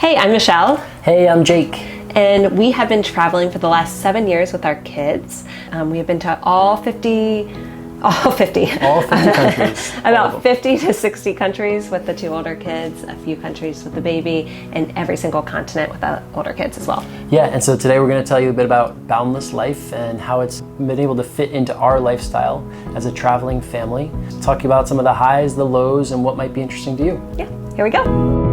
Hey, I'm Michelle. Hey, I'm Jake. And we have been traveling for the last 7 years with our kids. We have been to all 50 countries. About 50 to 60 countries with the 2 older kids, a few countries with the baby, and every single continent with the older kids as well. Yeah, and so today we're going to tell you a bit about Boundless Life and how it's been able to fit into our lifestyle as a traveling family. Talk about some of the highs, the lows, and what might be interesting to you. Yeah, here we go.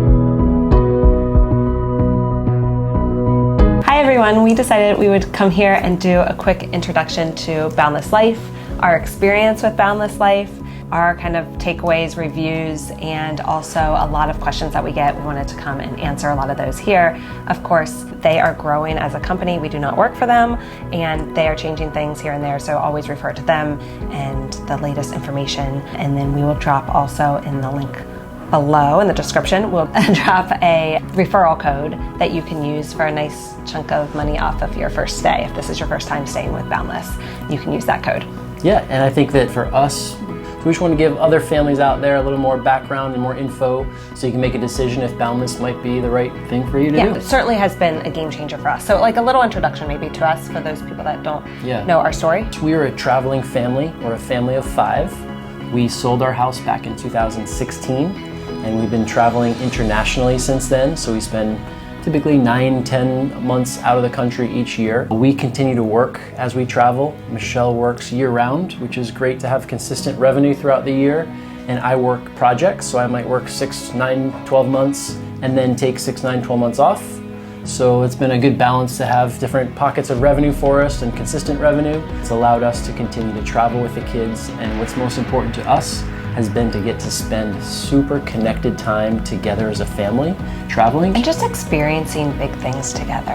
Hi everyone, we decided we would come here and do a quick introduction to Boundless Life, our experience with Boundless Life, our kind of takeaways, reviews, and also a lot of questions that we get. We wanted to come and answer a lot of those here. Of course, they are growing as a company. We do not work for them, and they are changing things here and there, so always refer to them and the latest information. And then we will drop also in the link below in the description, we'll drop a referral code that you can use for a nice chunk of money off of your first stay. If this is your first time staying with Boundless, you can use that code. Yeah, and I think that for us, we just want to give other families out there a little more background and more info so you can make a decision if Boundless might be the right thing for you to do. Yeah, it certainly has been a game changer for us. So like a little introduction maybe to us for those people that don't know our story. We are a traveling family, or a family of 5. We sold our house back in 2016. And we've been traveling internationally since then, so we spend typically 9-10 months out of the country each year. We continue to work as we travel. Michelle works year-round, which is great to have consistent revenue throughout the year, and I work projects, so I might work 6, 9, 12 months and then take 6, 9, 12 months off. So it's been a good balance to have different pockets of revenue for us and consistent revenue. It's allowed us to continue to travel with the kids, and what's most important to us has been to get to spend super connected time together as a family, traveling. And just experiencing big things together.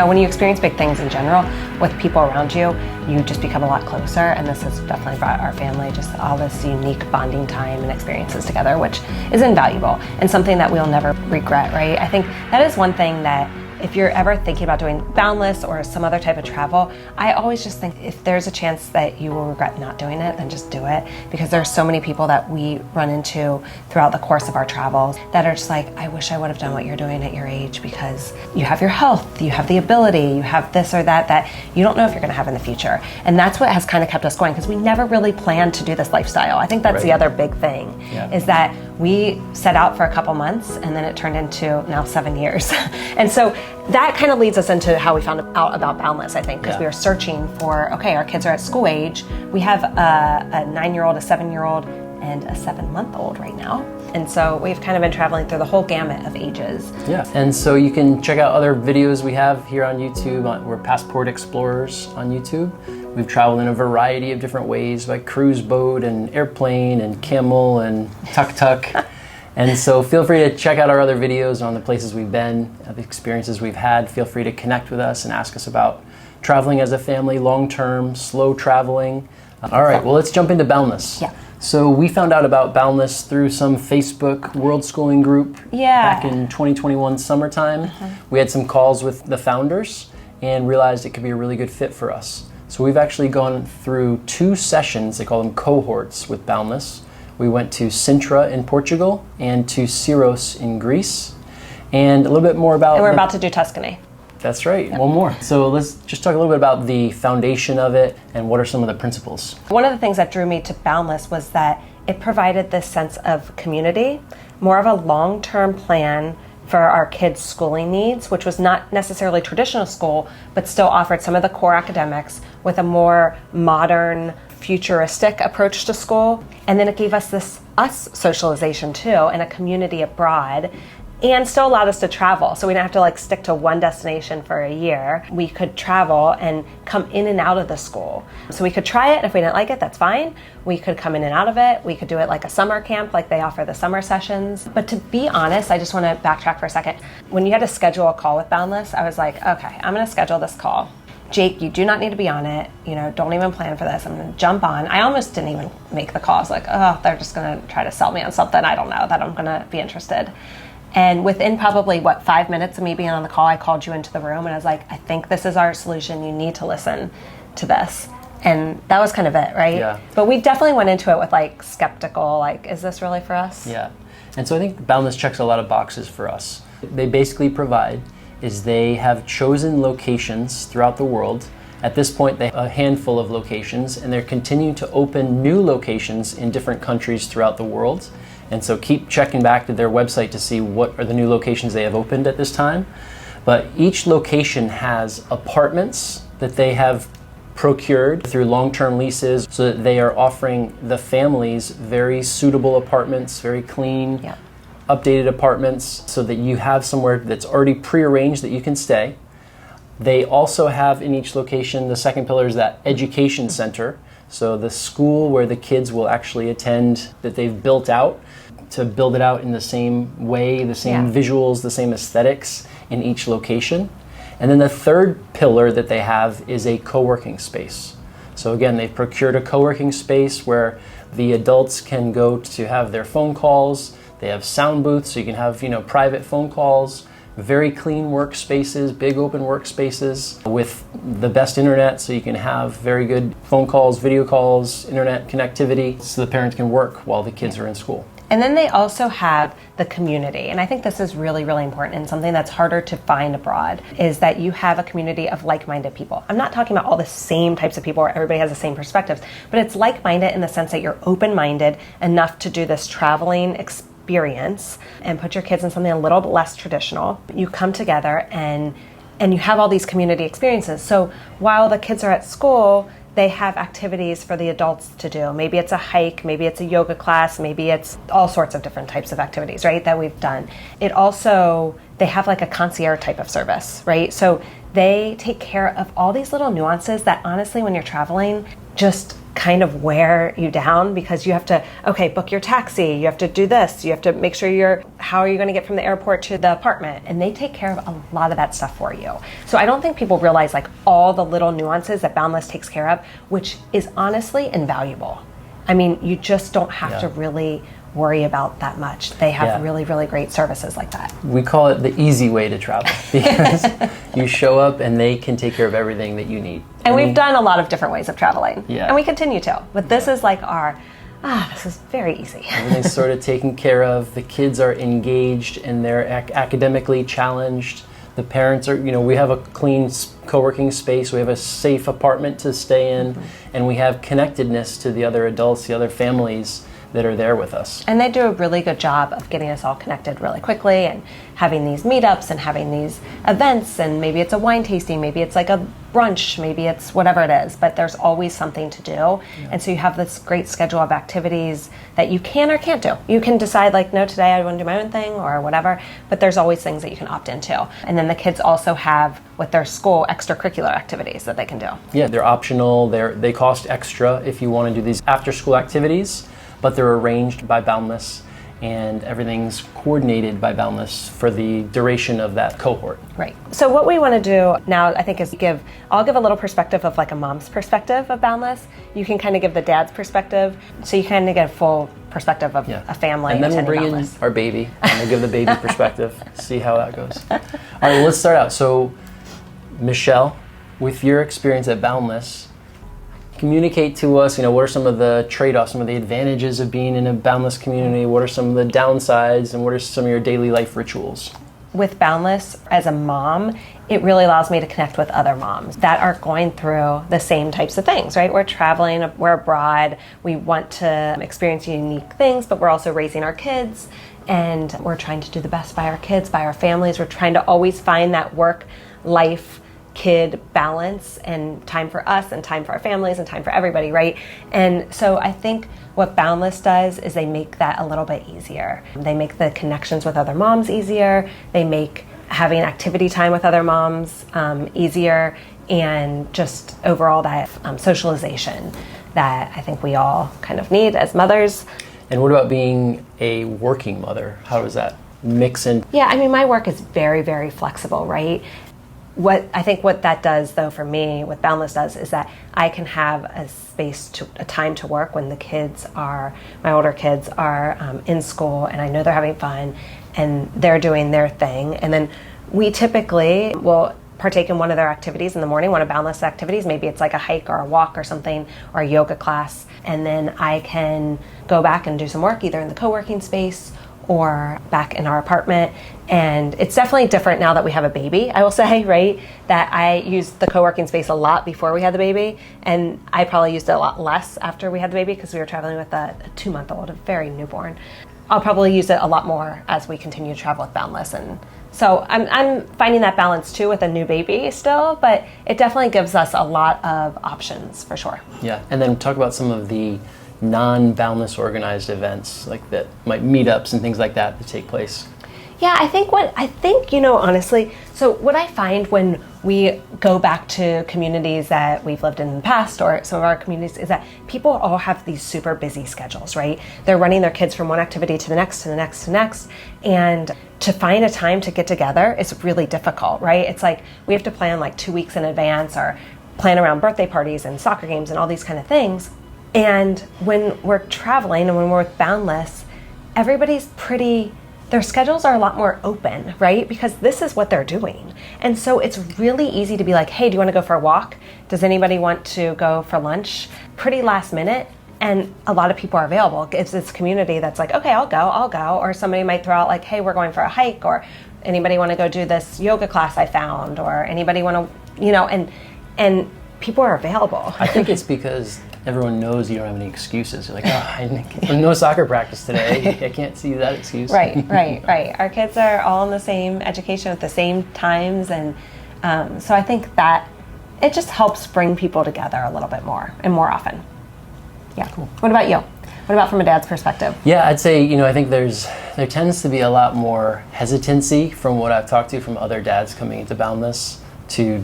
When you experience big things in general with people around you, you just become a lot closer, and this has definitely brought our family just all this unique bonding time and experiences together, which is invaluable and something that we'll never regret, right? I think that is one thing that if you're ever thinking about doing Boundless or some other type of travel, I always just think if there's a chance that you will regret not doing it, then just do it. Because there are so many people that we run into throughout the course of our travels that are just like, I wish I would have done what you're doing at your age, because you have your health, you have the ability, you have this or that you don't know if you're gonna have in the future. And that's what has kind of kept us going, because we never really planned to do this lifestyle. I think that's the other big thing, is that we set out for a couple months and then it turned into now 7 years. And so that kind of leads us into how we found out about Boundless, I think, because we were searching for, okay, our kids are at school age. We have a 9-year-old, a 7-year-old, and a 7-month-old right now. And so we've kind of been traveling through the whole gamut of ages. Yeah, and so you can check out other videos we have here on YouTube. We're Passport Explorers on YouTube. We've traveled in a variety of different ways, like cruise boat and airplane and camel and tuk-tuk. And so feel free to check out our other videos on the places we've been, the experiences we've had. Feel free to connect with us and ask us about traveling as a family, long-term, slow traveling. All right, well, let's jump into Boundless. Yeah. So we found out about Boundless through some Facebook Worldschooling group back in 2021 summertime. We had some calls with the founders and realized it could be a really good fit for us. So we've actually gone through 2 sessions, they call them cohorts, with Boundless. We went to Sintra in Portugal and to Syros in Greece. And a little bit more about... And we're about to do Tuscany. That's right, one more. So let's just talk a little bit about the foundation of it and what are some of the principles. One of the things that drew me to Boundless was that it provided this sense of community, more of a long-term plan for our kids' schooling needs, which was not necessarily traditional school, but still offered some of the core academics with a more modern, futuristic approach to school. And then it gave us socialization too, and a community abroad, and still allowed us to travel. So we didn't have to stick to one destination for a year. We could travel and come in and out of the school. So we could try it, and if we didn't like it, that's fine. We could come in and out of it. We could do it like a summer camp, like they offer the summer sessions. But to be honest, I just want to backtrack for a second. When you had to schedule a call with Boundless, I was like, okay, I'm gonna schedule this call. Jake, you do not need to be on it. Don't even plan for this. I'm gonna jump on. I almost didn't even make the call. I was like, oh, they're just gonna try to sell me on something I don't know that I'm gonna be interested. And within probably, 5 minutes of me being on the call, I called you into the room and I was like, I think this is our solution. You need to listen to this. And that was kind of it, right? Yeah. But we definitely went into it with skeptical, is this really for us? Yeah. And so I think Boundless checks a lot of boxes for us. They basically provide is they have chosen locations throughout the world. At this point, they have a handful of locations, and they're continuing to open new locations in different countries throughout the world. And so keep checking back to their website to see what are the new locations they have opened at this time. But each location has apartments that they have procured through long-term leases, so that they are offering the families very suitable apartments, very clean, updated apartments, so that you have somewhere that's already prearranged that you can stay. They also have in each location, the second pillar is that education center. So the school where the kids will actually attend, that they've built out to build it out in the same way, the same visuals, the same aesthetics in each location. And then the third pillar that they have is a co-working space. So again, they've procured a co-working space where the adults can go to have their phone calls. They have sound booths, so you can have, private phone calls, very clean workspaces, big open workspaces with the best internet, so you can have very good phone calls, video calls, internet connectivity, so the parents can work while the kids are in school. And then they also have the community. And I think this is really, really important, and something that's harder to find abroad is that you have a community of like-minded people. I'm not talking about all the same types of people where everybody has the same perspectives, but it's like-minded in the sense that you're open-minded enough to do this traveling experience and put your kids in something a little bit less traditional. You come together and you have all these community experiences. So while the kids are at school, they have activities for the adults to do. Maybe it's a hike, maybe it's a yoga class, maybe it's all sorts of different types of activities, right, that we've done. It also, they have like a concierge type of service, right? So they take care of all these little nuances that honestly, when you're traveling, just kind of wear you down, because you have to, book your taxi, you have to do this, you have to make sure how are you going to get from the airport to the apartment? And they take care of a lot of that stuff for you. So I don't think people realize like all the little nuances that Boundless takes care of, which is honestly invaluable. I mean, you just don't have to really worry about that much. They have really, really great services like that. We call it the easy way to travel, because you show up and they can take care of everything that you need. And we've done a lot of different ways of traveling. Yeah. And we continue to. But this is like this is very easy. Everything's sort of taken care of. The kids are engaged and they're academically challenged. The parents are, we have a clean co-working space. We have a safe apartment to stay in. And we have connectedness to the other adults, the other families that are there with us. And they do a really good job of getting us all connected really quickly and having these meetups and having these events, and maybe it's a wine tasting, maybe it's like a brunch, maybe it's whatever it is, but there's always something to do. Yeah. And so you have this great schedule of activities that you can or can't do. You can decide like, no, today I want to do my own thing or whatever, but there's always things that you can opt into. And then the kids also have with their school extracurricular activities that they can do. Yeah, they're optional, they cost extra if you want to do these after school activities, but they're arranged by Boundless and everything's coordinated by Boundless for the duration of that cohort. Right. So what we want to do now, I think, is I'll give a little perspective of like a mom's perspective of Boundless. You can kind of give the dad's perspective, so you kind of get a full perspective of a family. And then we'll bring Boundless. in our baby, and we'll give the baby perspective, see how that goes. All right, well, let's start out. So, Michelle, with your experience at Boundless, communicate to us, what are some of the trade-offs, some of the advantages of being in a Boundless community? What are some of the downsides, and what are some of your daily life rituals? With Boundless, as a mom, it really allows me to connect with other moms that are going through the same types of things, right? We're traveling, we're abroad, we want to experience unique things, but we're also raising our kids, and we're trying to do the best by our kids, by our families. We're trying to always find that work-life kid balance, and time for us and time for our families and time for everybody, right? And so I think what Boundless does is they make that a little bit easier. They make the connections with other moms easier. They make having activity time with other moms easier, and just overall that socialization that I think we all kind of need as mothers. And what about being a working mother? How does that mix in? Yeah, I mean, my work is very, very flexible, right? What that does, though, for me, what Boundless does, is that I can have a time to work when my older kids are in school, and I know they're having fun, and they're doing their thing. And then we typically will partake in one of their activities in the morning, one of Boundless activities. Maybe it's like a hike or a walk or something, or a yoga class. And then I can go back and do some work either in the co-working space or back in our apartment. And it's definitely different now that we have a baby, I will say, right? That I used the co-working space a lot before we had the baby, and I probably used it a lot less after we had the baby because we were traveling with a 2-month-old, a very newborn. I'll probably use it a lot more as we continue to travel with Boundless. And so I'm finding that balance too with a new baby still, but it definitely gives us a lot of options for sure. Yeah, and then talk about some of the non-Boundless organized events, like that might meetups and things like that take place. Yeah, I think, honestly, so what I find when we go back to communities that we've lived in the past or some of our communities is that people all have these super busy schedules, right? They're running their kids from one activity to the next, to the next, to the next. And to find a time to get together is really difficult, right? It's like we have to plan like 2 weeks in advance or plan around birthday parties and soccer games and all these kind of things. And when we're traveling and when we're with Boundless, their schedules are a lot more open, right? Because this is what they're doing. And so it's really easy to be like, hey, do you want to go for a walk? Does anybody want to go for lunch? Pretty last minute. And a lot of people are available. It's this community that's like, okay, I'll go. Or somebody might throw out like, hey, we're going for a hike, or anybody want to go do this yoga class I found, or anybody want to, and people are available. I think it's because everyone knows you don't have any excuses. You're like, no soccer practice today. I can't see that excuse. Right. Our kids are all in the same education at the same times. And so I think that it just helps bring people together a little bit more and more often. Yeah. Cool. What about you? What about from a dad's perspective? Yeah, I'd say, I think there tends to be a lot more hesitancy from what I've talked to from other dads coming into Boundless to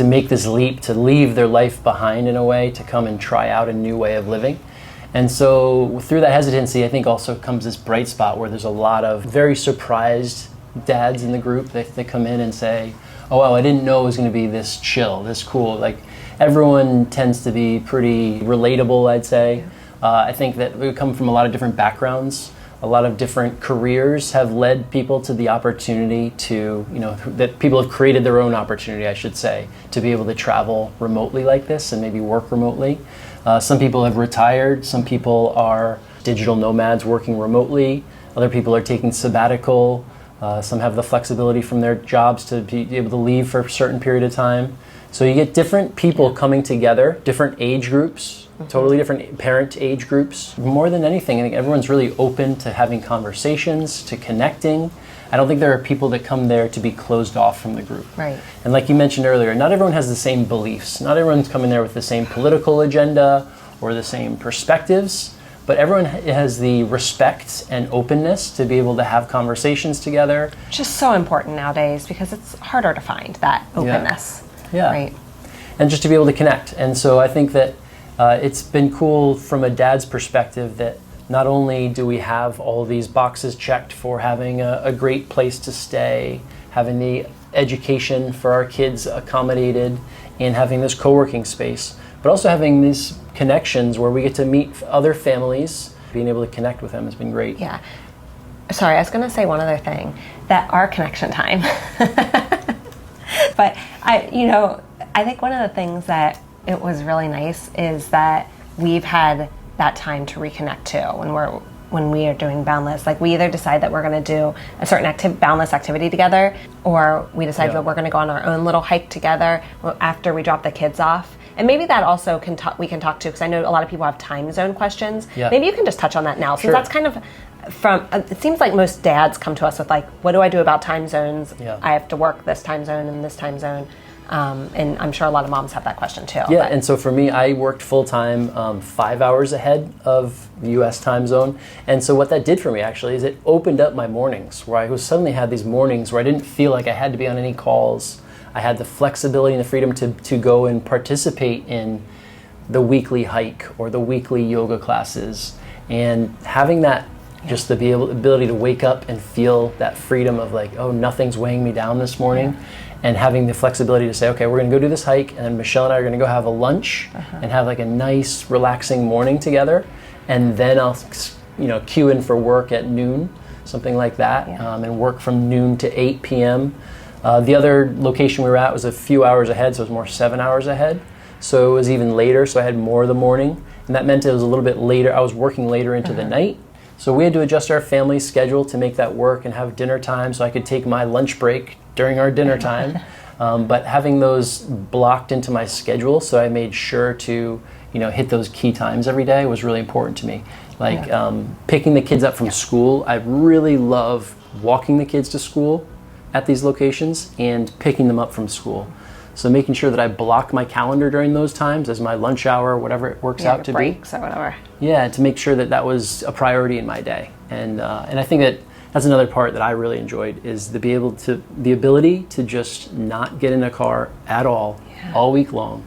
make this leap, to leave their life behind in a way, to come and try out a new way of living. And so through that hesitancy, I think also comes this bright spot where there's a lot of very surprised dads in the group that they come in and say, oh, wow, I didn't know it was going to be this chill, this cool. Like everyone tends to be pretty relatable, I'd say. I think that we come from a lot of different backgrounds. A lot of different careers have led people to the opportunity to, that people have created their own opportunity, I should say, to be able to travel remotely like this and maybe work remotely. Some people have retired. Some people are digital nomads working remotely. Other people are taking sabbatical. Some have the flexibility from their jobs to be able to leave for a certain period of time. So you get different people coming together, different age groups, totally different parent age groups. More than anything, I think everyone's really open to having conversations, to connecting. I don't think there are people that come there to be closed off from the group. Right. And like you mentioned earlier, not everyone has the same beliefs. Not everyone's coming there with the same political agenda or the same perspectives, but everyone has the respect and openness to be able to have conversations together. Which is so important nowadays because it's harder to find that openness. Yeah. Right. And just to be able to connect. And so I think that it's been cool from a dad's perspective that not only do we have all these boxes checked for having a great place to stay, having the education for our kids accommodated, and having this co-working space, but also having these connections where we get to meet other families. Being able to connect with them has been great. Yeah. Sorry, I was going to say one other thing, that our connection time. But I think one of the things that it was really nice is that we've had that time to reconnect too when we are doing Boundless. Like we either decide that we're going to do a certain Boundless activity together, or we decide that we're going to go on our own little hike together after we drop the kids off. And maybe that also we can talk to, because I know a lot of people have time zone questions. Yeah. Maybe you can just touch on that now, since that's kind of it seems like most dads come to us with like, what do I do about time zones? Yeah. I have to work this time zone and this time zone. And I'm sure a lot of moms have that question too. Yeah, and so for me, I worked full-time 5 hours ahead of the U.S. time zone. And so what that did for me actually is it opened up my mornings, where I suddenly had these mornings where I didn't feel like I had to be on any calls. I had the flexibility and the freedom to go and participate in the weekly hike or the weekly yoga classes. And having that, just the ability to wake up and feel that freedom of like, oh, nothing's weighing me down this morning. And having the flexibility to say, okay, we're going to go do this hike, and then Michelle and I are going to go have a lunch and have like a nice, relaxing morning together. And then I'll, cue in for work at noon, something like that, and work from noon to 8 p.m. The other location we were at was a few hours ahead, so it was more 7 hours ahead. So it was even later, so I had more of the morning. And that meant it was a little bit later. I was working later into the night. So we had to adjust our family schedule to make that work and have dinner time so I could take my lunch break during our dinner time. But having those blocked into my schedule, so I made sure to, hit those key times every day was really important to me. Like picking the kids up from school, I really love walking the kids to school at these locations and picking them up from school. So making sure that I block my calendar during those times as my lunch hour, whatever it works out to breaks be. Or whatever. Yeah, to make sure that that was a priority in my day. And I think that's another part that I really enjoyed is the ability to just not get in a car at all week long.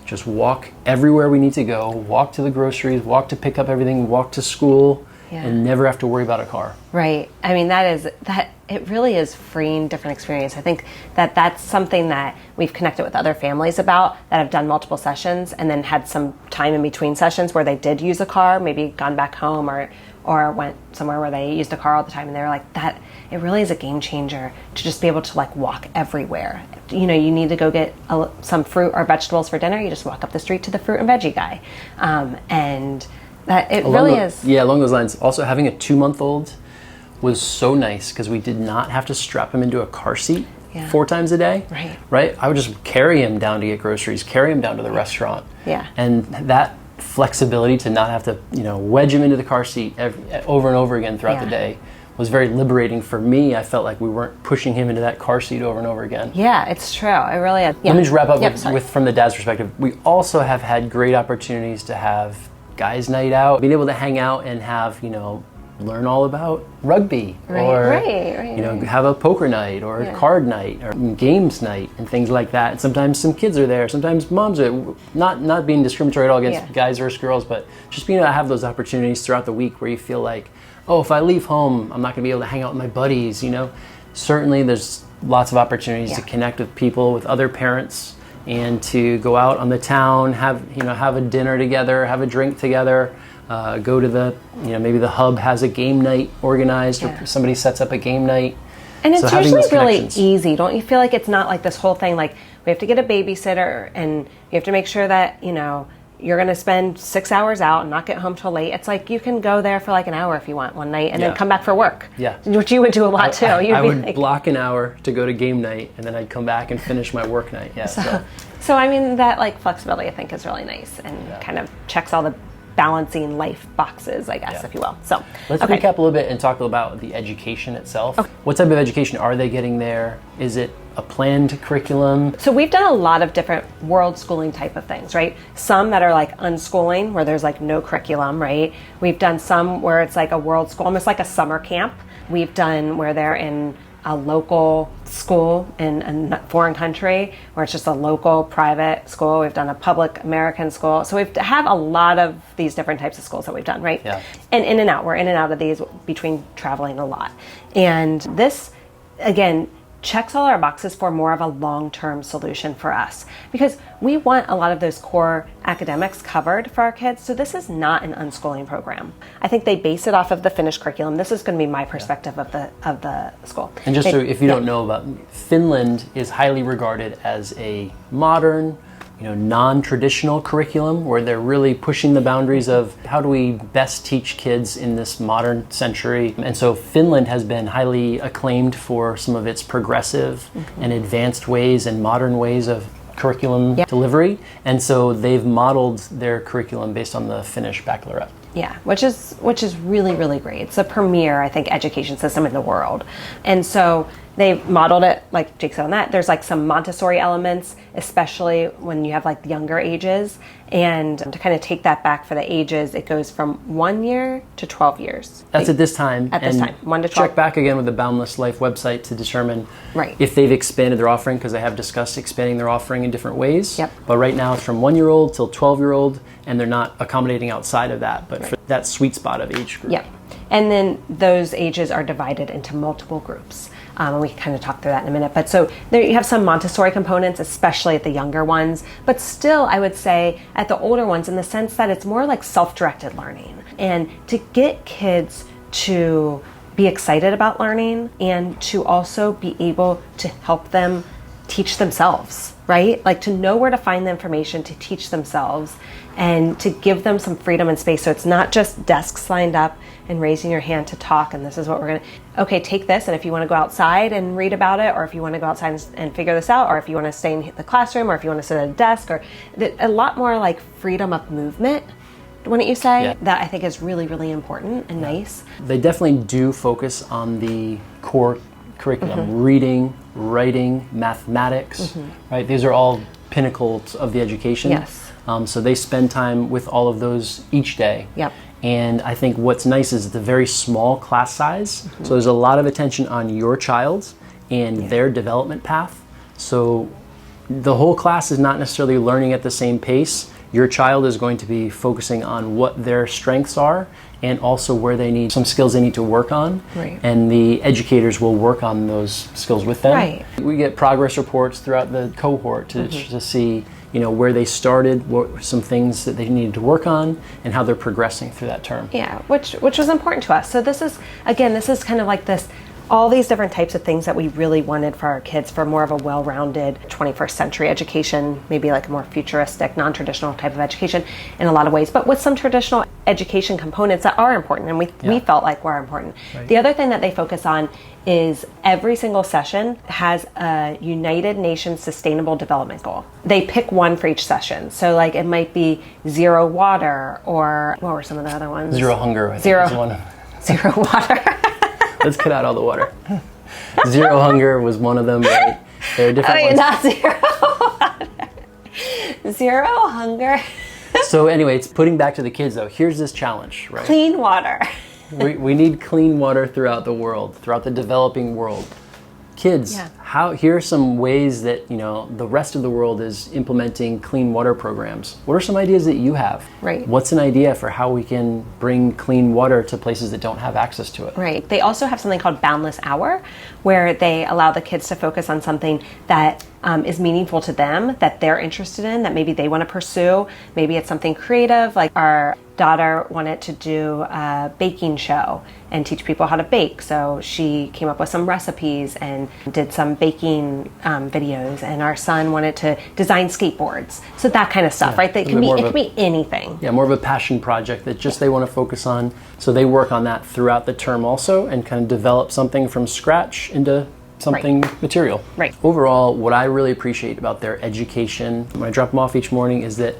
Just walk everywhere we need to go, walk to the groceries, walk to pick up everything, walk to school, and never have to worry about a car. Right. I mean, it really is freeing different experience. I think that's something that we've connected with other families about that have done multiple sessions and then had some time in between sessions where they did use a car, maybe gone back home or went somewhere where they used a car all the time, and they were like, that it really is a game changer to just be able to like walk everywhere. You need to go get some fruit or vegetables for dinner, you just walk up the street to the fruit and veggie guy. And that it really is. Yeah, along those lines. Also, having a 2-month-old was so nice because we did not have to strap him into a car seat 4 times a day. Right? I would just carry him down to get groceries, carry him down to the restaurant. Yeah. And that flexibility to not have to, wedge him into the car seat over and over again throughout the day was very liberating for me. I felt like we weren't pushing him into that car seat over and over again. Yeah, it's true. It really is. Let me just wrap up with from the dad's perspective. We also have had great opportunities to have guys' night out, being able to hang out and have, learn all about rugby or have a poker night or a card night or games night and things like that. And sometimes some kids are there, sometimes moms are not being discriminatory at all against guys versus girls, but just being able to have those opportunities throughout the week where you feel like, oh, if I leave home, I'm not going to be able to hang out with my buddies. Certainly there's lots of opportunities to connect with people, with other parents, and to go out on the town, have a dinner together, have a drink together. Go to maybe the hub has a game night organized or somebody sets up a game night. And it's usually really easy. Don't you feel like it's not like this whole thing, like we have to get a babysitter and you have to make sure that, you're going to spend 6 hours out and not get home till late. It's like you can go there for like an hour if you want one night and then come back for work. Yeah. Which you would do a lot too. I would block an hour to go to game night and then I'd come back and finish my work night. Yeah. So I mean, that like flexibility I think is really nice and kind of checks all the balancing life boxes, I guess, if you will. So let's recap a little bit and talk about the education itself. Okay. What type of education are they getting there? Is it a planned curriculum? So we've done a lot of different world schooling type of things, right? Some that are like unschooling, where there's like no curriculum, right? We've done some where it's like a world school, almost like a summer camp. We've done where they're in a local school in a foreign country, where it's just a local private school. We've done a public American school. So we have a lot of these different types of schools that we've done, right? Yeah. And in and out. We're in and out of these between traveling a lot. And this, again, checks all our boxes for more of a long-term solution for us, because we want a lot of those core academics covered for our kids. So this is not an unschooling program. I think they base it off of the finished curriculum. This is going to be my perspective of the school. And just so if you don't know about Finland, is highly regarded as a modern, non-traditional curriculum where they're really pushing the boundaries of how do we best teach kids in this modern century. And so Finland has been highly acclaimed for some of its progressive and advanced ways and modern ways of curriculum delivery. And so they've modeled their curriculum based on the Finnish baccalaureate. Yeah, which is really, really great. It's a premier, I think, education system in the world. And so they've modeled it, like Jake said on that. There's like some Montessori elements, especially when you have like younger ages. And to kind of take that back for the ages, it goes from 1 year to 12 years. That's at this time. At this time, 1 to 12. Check back again with the Boundless Life website to determine if they've expanded their offering, because they have discussed expanding their offering in different ways. Yep. But right now it's from 1-year-old till 12-year-old, and they're not accommodating outside of that, but for that sweet spot of age group. Yep. And then those ages are divided into multiple groups. And we can kind of talk through that in a minute. But so there you have some Montessori components, especially at the younger ones, but still I would say at the older ones, in the sense that it's more like self-directed learning. And to get kids to be excited about learning and to also be able to help them teach teach themselves, right? Like to know where to find the information to teach themselves and to give them some freedom and space. So it's not just desks lined up and raising your hand to talk and this is what we're going to, okay, take this, and if you want to go outside and read about it, or if you want to go outside and figure this out, or if you want to stay in the classroom, or if you want to sit at a desk, or a lot more like freedom of movement, wouldn't you say? Yeah. That I think is really, really important and nice. They definitely do focus on the core curriculum, reading, writing, mathematics, right? These are all pinnacles of the education. Yes. So they spend time with all of those each day. Yep. And I think what's nice is the very small class size. So there's a lot of attention on your child and their development path. So the whole class is not necessarily learning at the same pace. Your child is going to be focusing on what their strengths are and also where they need some skills they need to work on. Right. And the educators will work on those skills with them. Right. We get progress reports throughout the cohort to see, where they started, what were some things that they needed to work on, and how they're progressing through that term. Yeah, which was important to us. So this is kind of like this, all these different types of things that we really wanted for our kids for more of a well-rounded 21st century education, maybe like a more futuristic, non-traditional type of education in a lot of ways, but with some traditional education components that are important and we felt like were important. Right. The other thing that they focus on is every single session has a United Nations Sustainable Development Goal. They pick one for each session. So like it might be zero water, or what were some of the other ones? Zero hunger. Zero water. Let's cut out all the water. Zero hunger was one of them, right? There are different ones. Not zero water. Zero hunger. So anyway, it's putting back to the kids though. Here's this challenge, right? Clean water. We need clean water throughout the world, throughout the developing world. Kids, here are some ways that the rest of the world is implementing clean water programs. What are some ideas that you have? Right. What's an idea for how we can bring clean water to places that don't have access to it? Right. They also have something called Boundless Hour, where they allow the kids to focus on something that is meaningful to them, that they're interested in, that maybe they want to pursue. Maybe it's something creative, like our daughter wanted to do a baking show and teach people how to bake. So she came up with some recipes and did some baking videos. And our son wanted to design skateboards. So that kind of stuff, right? It can be anything. Yeah, more of a passion project that just they want to focus on. So they work on that throughout the term also and kind of develop something from scratch into something material. Right. Overall, what I really appreciate about their education when I drop them off each morning is that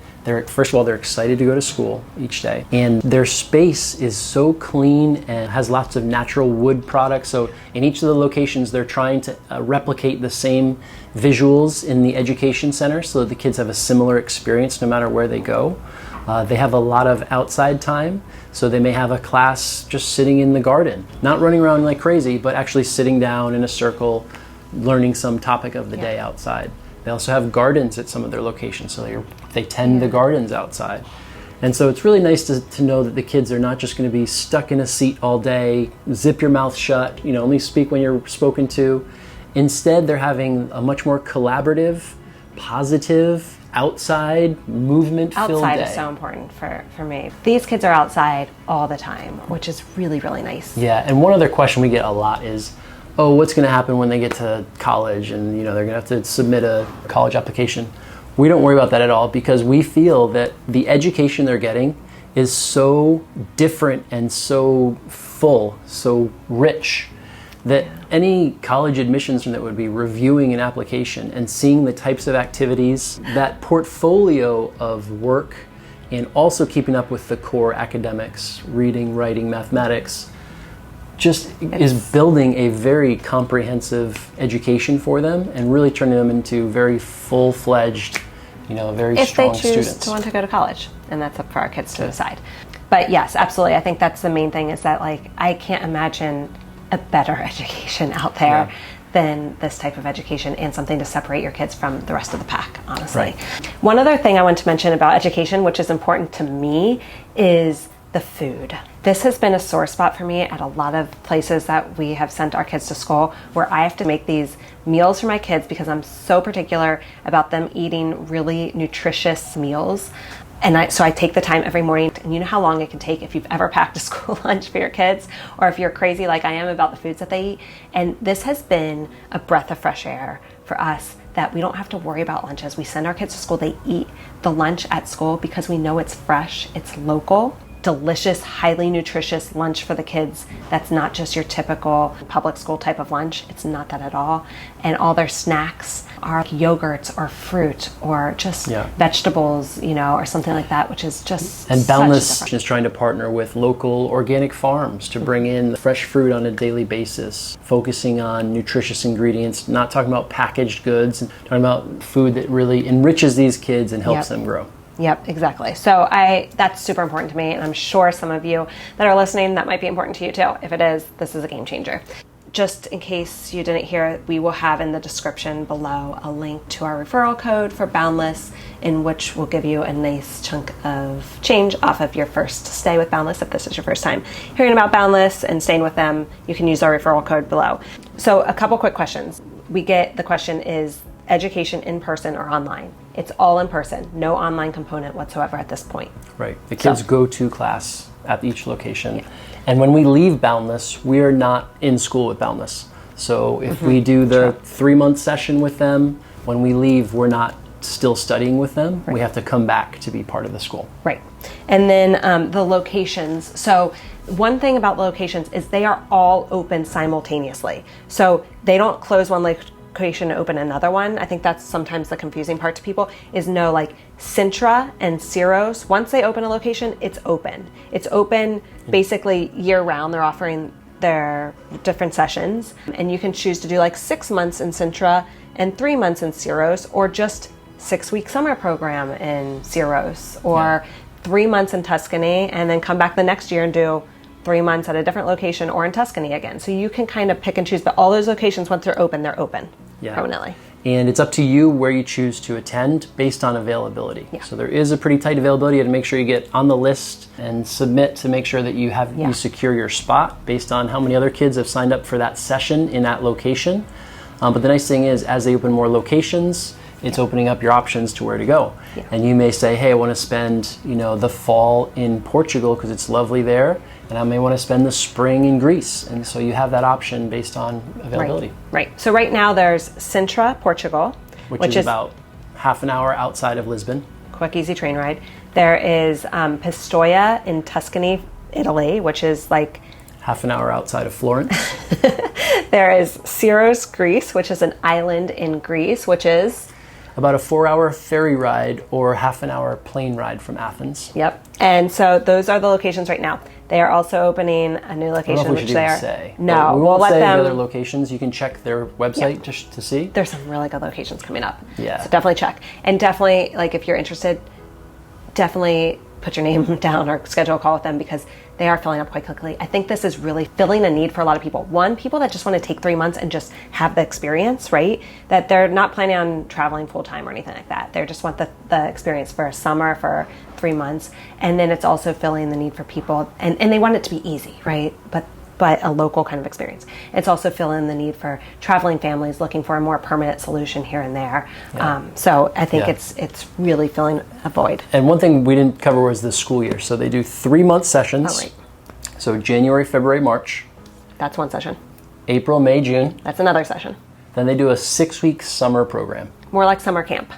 first of all, they're excited to go to school each day. And their space is so clean and has lots of natural wood products. So in each of the locations, they're trying to replicate the same visuals in the education center so that the kids have a similar experience no matter where they go. They have a lot of outside time, so they may have a class just sitting in the garden, not running around like crazy, but actually sitting down in a circle, learning some topic of the day outside. They also have gardens at some of their locations, so they tend the gardens outside. And so it's really nice to know that the kids are not just going to be stuck in a seat all day, zip your mouth shut, only speak when you're spoken to. Instead, they're having a much more collaborative, positive, outside movement-filled day. Outside is so important for me. These kids are outside all the time, which is really, really nice. Yeah, and one other question we get a lot is, what's going to happen when they get to college and they're going to have to submit a college application? We don't worry about that at all because we feel that the education they're getting is so different and so full, so rich, that any college admissions that would be reviewing an application and seeing the types of activities, that portfolio of work, and also keeping up with the core academics, reading, writing, mathematics, is building a very comprehensive education for them and really turning them into very full-fledged, very strong students. If they choose to want to go to college, and that's up for our kids to decide. But yes, absolutely. I think that's the main thing is that I can't imagine a better education out there than this type of education and something to separate your kids from the rest of the pack, honestly. Right. One other thing I want to mention about education, which is important to me, is the food. This has been a sore spot for me at a lot of places that we have sent our kids to school where I have to make these meals for my kids because I'm so particular about them eating really nutritious meals. So I take the time every morning, and you know how long it can take if you've ever packed a school lunch for your kids, or if you're crazy like I am about the foods that they eat. And this has been a breath of fresh air for us, that we don't have to worry about lunches. We send our kids to school, they eat the lunch at school because we know it's fresh, it's local, delicious, highly nutritious lunch for the kids. That's not just your typical public school type of lunch. It's not that at all. And all their snacks are yogurts or fruit or just vegetables, or something like that, which is just And Boundless is trying to partner with local organic farms to bring in fresh fruit on a daily basis, focusing on nutritious ingredients, not talking about packaged goods, and talking about food that really enriches these kids and helps them grow. Yep, exactly. So that's super important to me, and I'm sure some of you that are listening, that might be important to you too. If it is, this is a game changer. Just in case you didn't hear, we will have in the description below a link to our referral code for Boundless, in which will give you a nice chunk of change off of your first stay with Boundless. If this is your first time hearing about Boundless and staying with them, you can use our referral code below. So a couple quick questions. We get the question, is education in person or online? It's all in person, no online component whatsoever at this point. Right. The kids go to class at each location. Yeah. And when we leave Boundless, we are not in school with Boundless. So if we do the 3-month session with them, when we leave, we're not still studying with them. Right. We have to come back to be part of the school. Right. And then the locations. So one thing about locations is they are all open simultaneously. So they don't close one location to open another one. I think that's sometimes the confusing part to people, is like Sintra and Syros, once they open a location, it's open. It's open basically year round. They're offering their different sessions, and you can choose to do 6 months in Sintra and 3 months in Syros, or just 6-week summer program in Syros, or 3 months in Tuscany, and then come back the next year and do 3 months at a different location or in Tuscany again. So you can kind of pick and choose, but all those locations, once they're open permanently. And it's up to you where you choose to attend based on availability. Yeah. So there is a pretty tight availability. You have to make sure you get on the list and submit to make sure that you secure your spot based on how many other kids have signed up for that session in that location. But the nice thing is, as they open more locations, it's opening up your options to where to go. Yeah. And you may say, hey, I want to spend the fall in Portugal because it's lovely there, and I may want to spend the spring in Greece. And so you have that option based on availability. Right. So right now there's Sintra, Portugal, which is about half an hour outside of Lisbon. Quick, easy train ride. There is Pistoia in Tuscany, Italy, which is half an hour outside of Florence. There is Syros, Greece, which is an island in Greece, which is about a 4-hour ferry ride or half an hour plane ride from Athens. Yep. And so those are the locations right now. They are also opening a new location, which they are. No, we won't say the other locations. You can check their website just to see. There's some really good locations coming up. Yeah. So definitely check. And definitely, if you're interested, definitely put your name down or schedule a call with them, because they are filling up quite quickly. I think this is really filling a need for a lot of people. One, people that just want to take 3 months and just have the experience, right? That they're not planning on traveling full time or anything like that. They just want the experience for a summer, for 3 months. And then it's also filling the need for people, and they want it to be easy, right? But a local kind of experience. It's also filling the need for traveling families looking for a more permanent solution here and there. Yeah. So I think it's really filling a void. And one thing we didn't cover was the school year. So they do 3-month sessions. Oh, right. So January, February, March. That's one session. April, May, June. That's another session. Then they do a 6-week summer program. More like summer camp.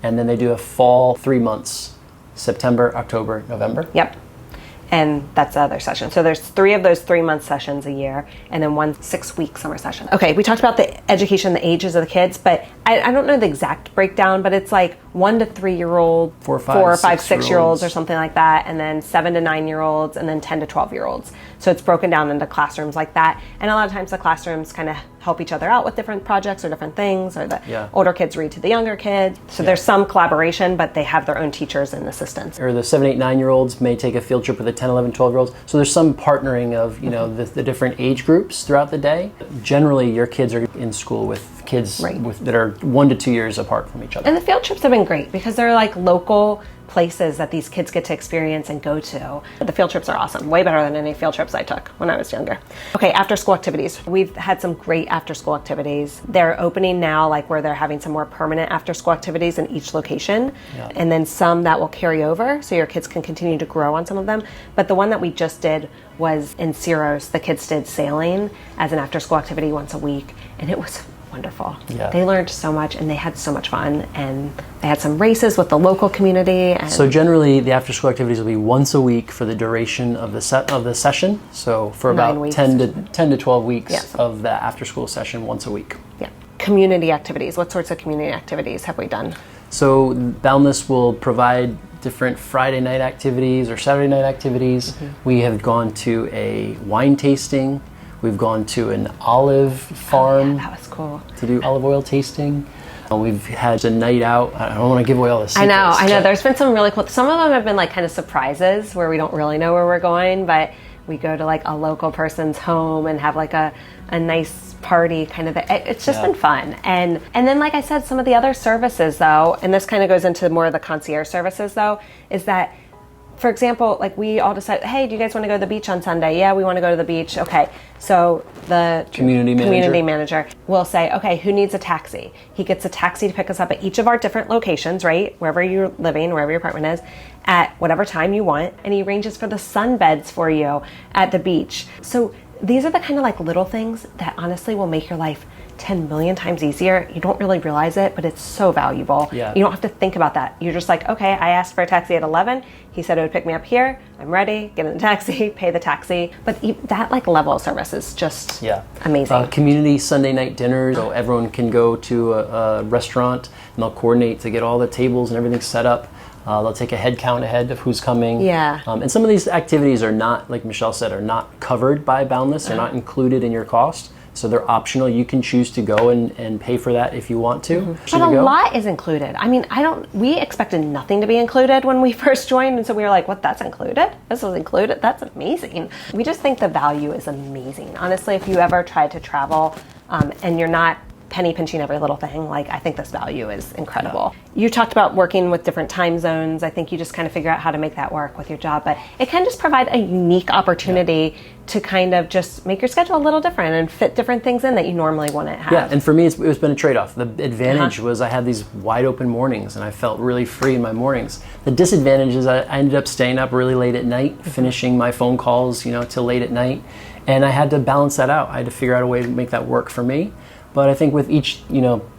And then they do a fall 3 months, September, October, November. Yep. And that's the other session. So there's 3 of those 3-month sessions a year, and then 1 6-week summer session. Okay, we talked about the education, the ages of the kids, but I don't know the exact breakdown, but it's 1 to 3-year-old, 4 or 5, 6-year-olds or something like that, and then 7 to 9-year-olds, and then 10 to 12-year-olds. So it's broken down into classrooms like that. And a lot of times the classrooms kind of help each other out with different projects or different things, or the older kids read to the younger kids. So there's some collaboration, but they have their own teachers and assistants. Or the 7, 8, 9-year-olds may take a field trip with the 10, 11, 12-year-olds. So there's some partnering of, the different age groups throughout the day. Generally, your kids are in school with with kids Right. that are 1 to 2 years apart from each other. And the field trips have been great because they're like local places that these kids get to experience and go to. The field trips are awesome, way better than any field trips I took when I was younger. Okay, after school activities. We've had some great after school activities. They're opening now, like where they're having some more permanent after school activities in each location. Yeah. And then some that will carry over so your kids can continue to grow on some of them. But the one that we just did was in Syros. The kids did sailing as an after school activity once a week, and it was wonderful. Yeah. They learned so much and they had so much fun, and they had some races with the local community. And So generally, the after-school activities will be once a week for the duration of the session. So for 9 about weeks. 10 to 12 weeks Yes. of the after-school session once a week. yeah, community activities. What sorts of community activities have we done? So Boundless will provide different Friday night activities or Saturday night activities. Mm-hmm. We have gone to a wine tasting. We've gone to an olive farm That was cool. to do olive oil tasting. We've had a night out. I don't want to give away all the secrets. I know. but- There's been some really cool. Some of them have been like kind of surprises where we don't really know where we're going, but we go to like a local person's home and have like a nice party kind of. It's just Yeah. been fun. And then like I said, some of the other services though, and this kind of goes into more of the concierge services though, is that, for example, like we all decided, hey, do you guys want to go to the beach on Sunday? Yeah, we want to go to the beach. Okay. So the Community manager will say, okay, who needs a taxi? He gets a taxi to pick us up at each of our different locations, right? Wherever you're living, wherever your apartment is, at whatever time you want. And he arranges for the sunbeds for you at the beach. So these are the kind of like little things that honestly will make your life 10 million times easier. You don't really realize it, but it's so valuable. Yeah. You don't have to think about that. You're just like, okay, I asked for a taxi at 11. He said it would pick me up here. I'm ready. Get in the taxi, pay the taxi. But that like level of service is just amazing. Community Sunday night dinners, so everyone can go to a restaurant and they'll coordinate to get all the tables and everything set up. They'll take a head count ahead of who's coming. Yeah. And some of these activities are not, like Michelle said, are not covered by Boundless. They're not included in your cost. So they're optional. You can choose to go and pay for that if you want to. But a lot is included. I mean, we expected nothing to be included when we first joined. And so we were like, what, that's included? This was included? That's amazing. We just think the value is amazing. Honestly, if you ever tried to travel and you're not penny pinching every little thing, like I think this value is incredible. Yeah. You talked about working with different time zones. I think you just kind of figure out how to make that work with your job, but it can just provide a unique opportunity to kind of just make your schedule a little different and fit different things in that you normally wouldn't have. Yeah, and for me, it's been a trade-off. The advantage was I had these wide open mornings and I felt really free in my mornings. The disadvantage is I ended up staying up really late at night, finishing my phone calls, till late at night, and I had to balance that out. I had to figure out a way to make that work for me. But I think with each,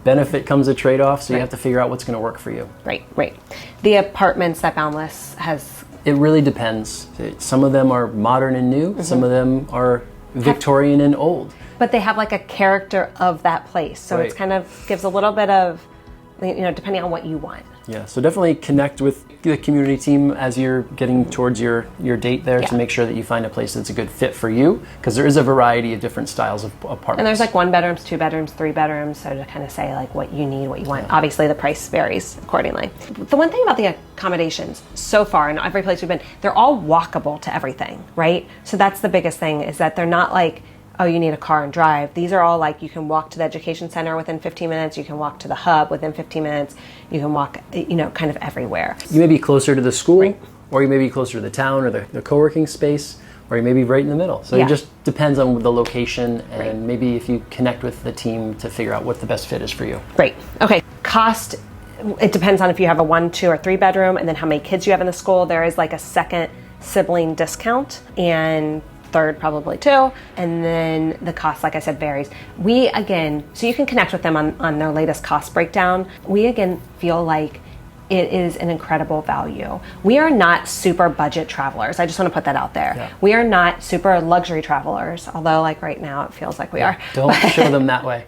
benefit comes a trade-off, so you have to figure out what's going to work for you. Right. The apartments that Boundless has... It really depends. Some of them are modern and new. Some of them are Victorian and old. But they have like a character of that place. So it's kind of gives a little bit of, depending on what you want. Yeah, so definitely connect with the community team as you're getting towards your date there to make sure that you find a place that's a good fit for you, because there is a variety of different styles of apartments. And there's like 1 bedrooms, 2 bedrooms, 3 bedrooms, so to kind of say like what you need, what you want. Obviously the price varies accordingly. The one thing about the accommodations so far in every place we've been, they're all walkable to everything, right? So that's the biggest thing, is that they're not like, oh, you need a car and drive. These are all like, you can walk to the education center within 15 minutes, you can walk to the hub within 15 minutes, you can walk, kind of everywhere. You may be closer to the school, or you may be closer to the town or the co-working space, or you may be right in the middle. So it just depends on the location and maybe if you connect with the team to figure out what the best fit is for you. Great. Okay. Cost, it depends on if you have a 1, 2, or 3 bedroom and then how many kids you have in the school. There is like a second sibling discount, and third probably too, and then the cost, like I said, varies. We again, so you can connect with them on their latest cost breakdown. We again feel like it is an incredible value. We are not super budget travelers. I just want to put that out there. Yeah. We are not super luxury travelers, although like right now it feels like we are. Don't show them that way.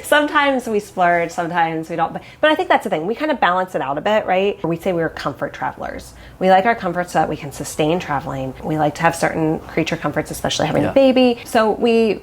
Sometimes we splurge, sometimes we don't. But I think that's the thing. We kind of balance it out a bit, right? We say we're comfort travelers. We like our comfort so that we can sustain traveling. We like to have certain creature comforts, especially having a baby. So we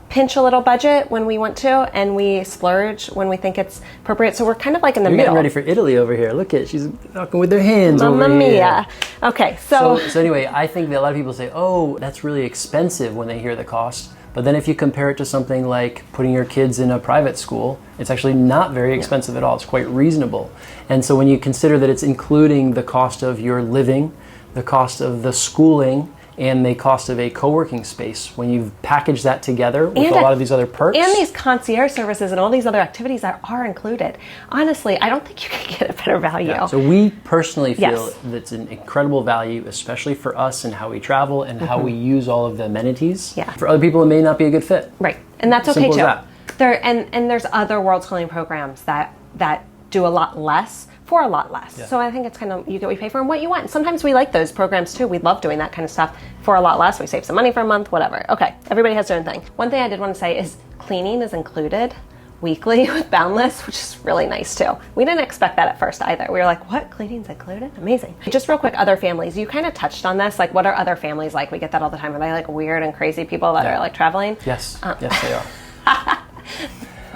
pinch a little budget when we want to, and we splurge when we think it's appropriate. So we're kind of like in the middle. You're getting ready for Italy over here. Look at, she's talking with their hands Mamma over here. mia. Okay, so anyway, I think that a lot of people say, oh, that's really expensive when they hear the cost. But then if you compare it to something like putting your kids in a private school, it's actually not very expensive at all. It's quite reasonable. And so when you consider that it's including the cost of your living, the cost of the schooling, and the cost of a co-working space, when you package that together with a lot of these other perks. And these concierge services and all these other activities that are included. Honestly, I don't think you can get a better value. Yeah. So we personally feel that's an incredible value, especially for us and how we travel and how we use all of the amenities. Yeah. For other people, it may not be a good fit. Right. And that's okay Simple too. as that. And there's other world schooling programs that do a lot less for a lot less. Yeah. So I think it's kind of, you get what you pay for and what you want. Sometimes we like those programs too. We love doing that kind of stuff for a lot less. We save some money for a month, whatever. Okay, everybody has their own thing. One thing I did want to say is cleaning is included weekly with Boundless, which is really nice too. We didn't expect that at first either. We were like, what? Cleaning's included? Amazing. Just real quick, other families. You kind of touched on this. Like, what are other families like? We get that all the time. Are they like weird and crazy people that are like traveling? Yes. Yes, they are.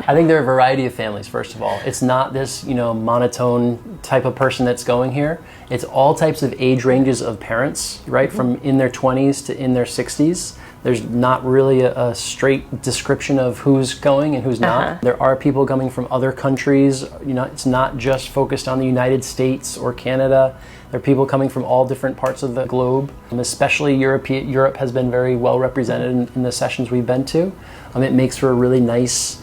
I think there are a variety of families, first of all. It's not this, monotone type of person that's going here. It's all types of age ranges of parents, right? From in their 20s to in their 60s. There's not really a straight description of who's going and who's not. There are people coming from other countries. It's not just focused on the United States or Canada. There are people coming from all different parts of the globe. Especially Europe has been very well represented in the sessions we've been to. It makes for a really nice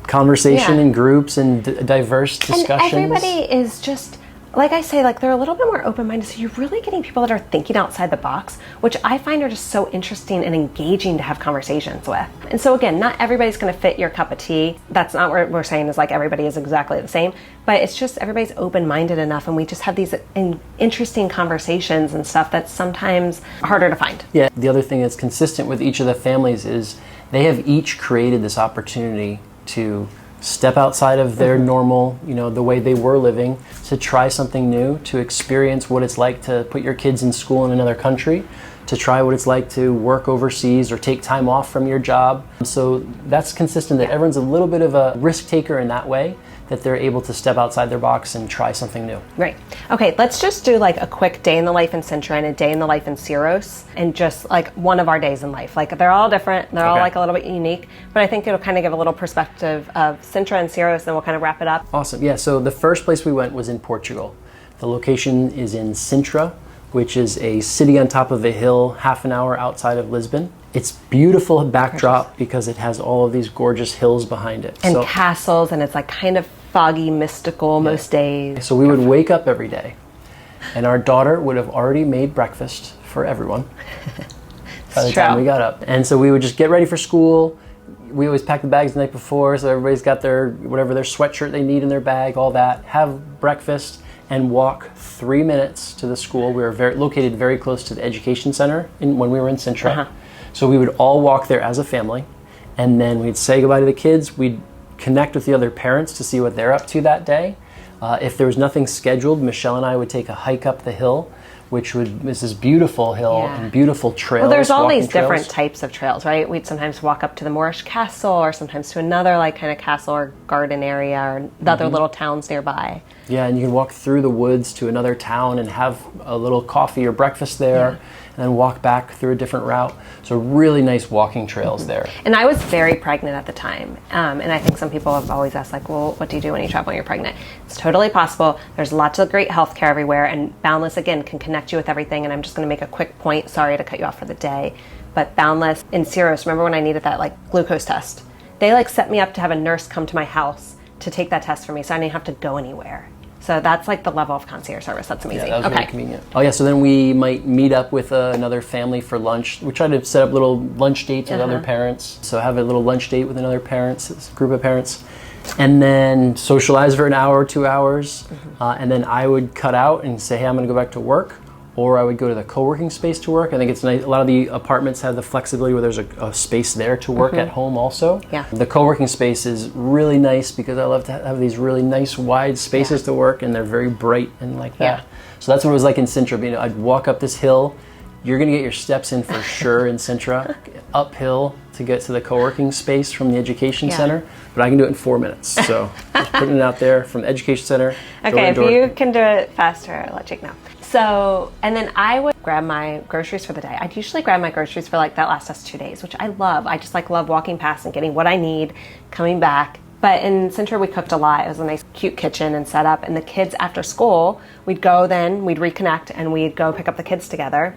conversation in groups and diverse discussions. And everybody is just, like I say, like they're a little bit more open-minded. So you're really getting people that are thinking outside the box, which I find are just so interesting and engaging to have conversations with. And so again, not everybody's going to fit your cup of tea. That's not what we're saying is like everybody is exactly the same, but it's just everybody's open-minded enough and we just have these interesting conversations and stuff that's sometimes harder to find. Yeah, the other thing that's consistent with each of the families is they have each created this opportunity to step outside of their normal, the way they were living, to try something new, to experience what it's like to put your kids in school in another country, to try what it's like to work overseas or take time off from your job. So that's consistent that everyone's a little bit of a risk taker in that way, that they're able to step outside their box and try something new. Right. Okay, let's just do like a quick day in the life in Sintra and a day in the life in Syros, and just like one of our days in life. Like they're all different, they're all like a little bit unique, but I think it'll kind of give a little perspective of Sintra and Syros, and we'll kind of wrap it up. Awesome. Yeah, so the first place we went was in Portugal. The location is in Sintra, which is a city on top of a hill, half an hour outside of Lisbon. It's beautiful backdrop because it has all of these gorgeous hills behind it. And castles, and it's like kind of foggy, mystical most days. So we would wake up every day, and our daughter would have already made breakfast for everyone by the time we got up. And so we would just get ready for school. We always pack the bags the night before, so everybody's got their sweatshirt they need in their bag, all that. Have breakfast and walk 3 minutes to the school. We were located very close to the education center when we were in Sintra. So we would all walk there as a family, and then we'd say goodbye to the kids. We'd connect with the other parents to see what they're up to that day. If there was nothing scheduled, Michelle and I would take a hike up the hill, which is this beautiful hill and beautiful trails. Well, there's all these different types of trails, right? We'd sometimes walk up to the Moorish castle, or sometimes to another like kind of castle or garden area, or the other little towns nearby. Yeah, and you can walk through the woods to another town and have a little coffee or breakfast there, and then walk back through a different route. So really nice walking trails there. And I was very pregnant at the time, and I think some people have always asked, like, well, what do you do when you travel when you're pregnant? It's totally possible. There's lots of great healthcare everywhere, and Boundless, again, can connect you with everything. And I'm just going to make a quick point. Sorry to cut you off for the day, but Boundless in Syros, remember when I needed that like glucose test? They like set me up to have a nurse come to my house to take that test for me, so I didn't have to go anywhere. So that's like the level of concierge service. That's amazing. Yeah, that was really convenient. Oh yeah, so then we might meet up with another family for lunch. We try to set up little lunch dates with other parents. So have a little lunch date with another group of parents, and then socialize for an hour or 2 hours. And then I would cut out and say, hey, I'm going to go back to work. Or I would go to the co-working space to work. I think it's nice. A lot of the apartments have the flexibility where there's a space there to work at home also. Yeah. The co-working space is really nice because I love to have these really nice wide spaces to work, and they're very bright and like that. So that's what it was like in Sintra. I'd walk up this hill. You're going to get your steps in for sure in Sintra, uphill to get to the co-working space from the education center, but I can do it in 4 minutes. So just putting it out there from the education center. Okay, if you can do it faster, I'll let Jake know. So, and then I would grab my groceries for the day. I'd usually grab my groceries for like that lasts us 2 days, which I love. I just like love walking past and getting what I need, coming back. But in Sintra, we cooked a lot. It was a nice, cute kitchen and setup. And the kids after school, we'd go then, we'd reconnect, and we'd go pick up the kids together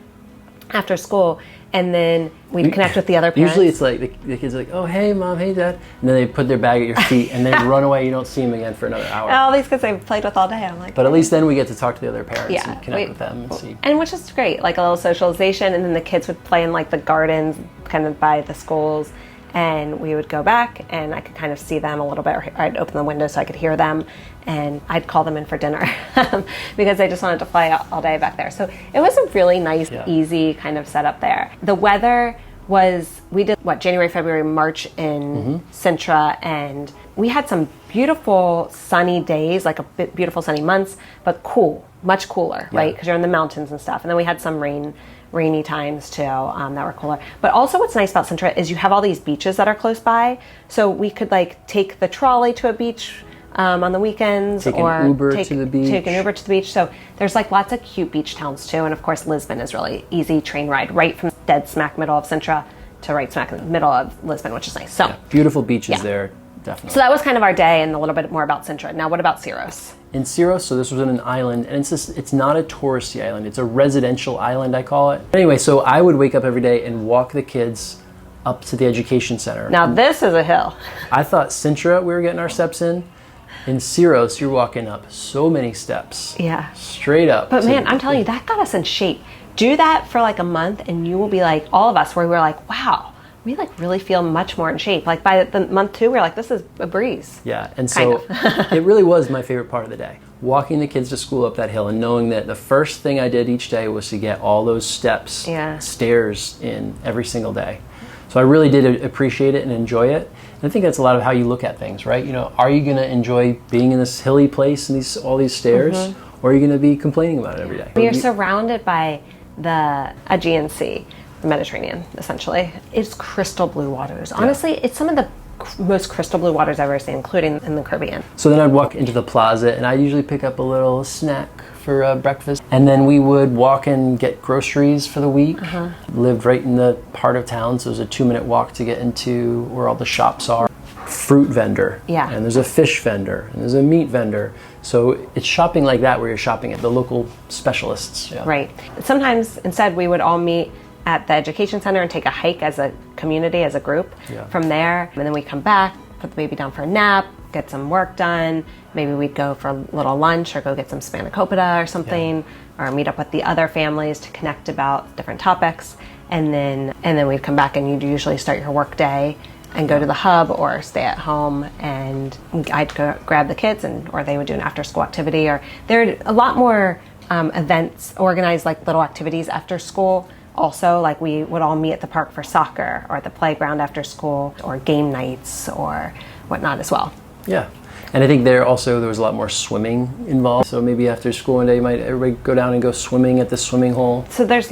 after school. And then we'd connect with the other parents. Usually it's like the kids are like, oh, hey, Mom, hey, Dad. And then they put their bag at your feet and then run away. You don't see them again for another hour. All these kids I've played with all day. I'm like, but at least then we get to talk to the other parents and connect with them and see. And which is great, like a little socialization. And then the kids would play in like the gardens kind of by the schools. And we would go back and I could kind of see them a little bit, or I'd open the window so I could hear them, and I'd call them in for dinner because I just wanted to play all day back there. So it was a really nice, easy kind of setup there. The weather was, we did January, February, March in Sintra, and we had some beautiful sunny days, like beautiful sunny months, but cool, much cooler, right? Because you're in the mountains and stuff. And then we had some rainy times too that were cooler. But also what's nice about Sintra is you have all these beaches that are close by, so we could like take the trolley to a beach on the weekends, take an Uber to the beach. So there's like lots of cute beach towns too. And of course Lisbon is really easy train ride right from dead smack middle of Sintra to right smack in the middle of Lisbon, which is nice. So beautiful beaches there, definitely. So that was kind of our day and a little bit more about Sintra. Now what about Syros? In Syros, so this was in an island, and it's not a touristy island, it's a residential island, I call it. Anyway, so I would wake up every day and walk the kids up to the education center. Now this is a hill. I thought Sintra, we were getting our steps in. In Syros, you're walking up so many steps. Yeah. Straight up. But man, I'm telling you, that got us in shape. Do that for like a month and you will be like, all of us, where we were like, wow, we like really feel much more in shape. Like by the month 2, we were like, this is a breeze. Yeah, and so it really was my favorite part of the day. Walking the kids to school up that hill and knowing that the first thing I did each day was to get all those steps, stairs in every single day. So I really did appreciate it and enjoy it. And I think that's a lot of how you look at things, right? You know, are you going to enjoy being in this hilly place and all these stairs, or are you going to be complaining about it every day? We are surrounded by the Aegean Sea, the Mediterranean, essentially. It's crystal blue waters. Honestly, it's some of the most crystal blue waters I've ever seen, including in the Caribbean. So then I'd walk into the plaza and I usually pick up a little snack for breakfast. And then we would walk and get groceries for the week. Lived right in the heart of town, so it was a 2-minute walk to get into where all the shops are. Fruit vendor, and there's a fish vendor, and there's a meat vendor. So it's shopping like that where you're shopping at the local specialists. Right. Sometimes instead we would all meet at the education center and take a hike as a community, as a group from there. And then we come back, put the baby down for a nap, get some work done. Maybe we'd go for a little lunch or go get some spanakopita or something, or meet up with the other families to connect about different topics. And then we'd come back and you'd usually start your work day and go to the hub or stay at home, and I'd go grab the kids or they would do an after school activity, or there are a lot more events organized, like little activities after school. Also, like we would all meet at the park for soccer or at the playground after school, or game nights or whatnot as well. Yeah. And I think there was a lot more swimming involved. So maybe after school one day, everybody go down and go swimming at the swimming hole. So there's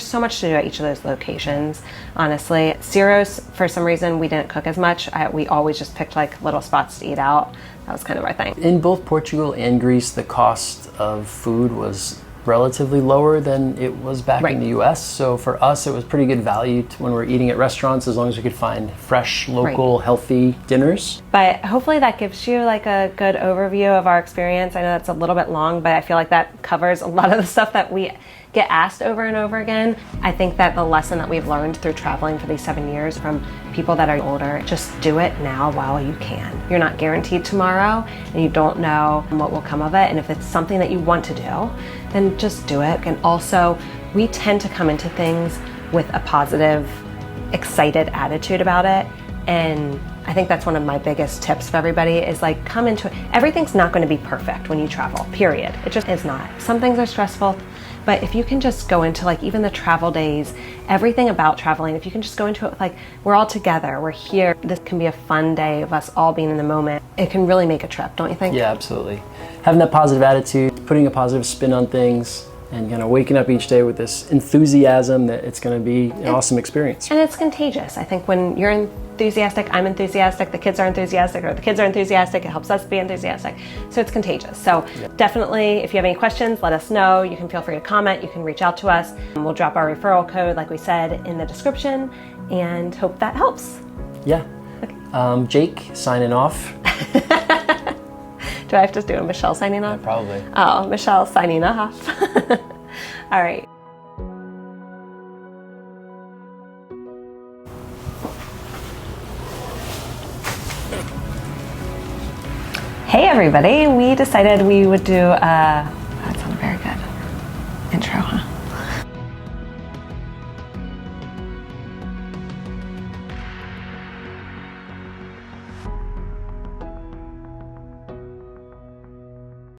so much to do at each of those locations, honestly. Syros, for some reason, we didn't cook as much. We always just picked like little spots to eat out. That was kind of our thing. In both Portugal and Greece, the cost of food was relatively lower than it was back in the US. So for us, it was pretty good value when we're eating at restaurants, as long as we could find fresh, local, healthy dinners. But hopefully that gives you like a good overview of our experience. I know that's a little bit long, but I feel like that covers a lot of the stuff that we get asked over and over again. I think that the lesson that we've learned through traveling for these 7 years from people that are older, just do it now while you can. You're not guaranteed tomorrow, and you don't know what will come of it. And if it's something that you want to do, then just do it. And also, we tend to come into things with a positive, excited attitude about it. And I think that's one of my biggest tips for everybody is like, come into it. Everything's not going to be perfect when you travel, period. It just is not. Some things are stressful. But if you can just go into like even the travel days, everything about traveling, if you can just go into it with like, we're all together, we're here, this can be a fun day of us all being in the moment. It can really make a trip, don't you think? Yeah, absolutely. Having that positive attitude, putting a positive spin on things, and kind of waking up each day with this enthusiasm that it's going to be an awesome experience. And it's contagious. I think when you're enthusiastic, I'm enthusiastic, the kids are enthusiastic, or the kids are enthusiastic, it helps us be enthusiastic. So it's contagious. So definitely, if you have any questions, let us know. You can feel free to comment. You can reach out to us. We'll drop our referral code, like we said, in the description, and hope that helps. Yeah. Okay. Jake, signing off. Do I have to do a Michelle signing off? Yeah, probably. Oh, Michelle signing off. All right. Hey everybody, we decided we would do, that's not a very good intro, huh?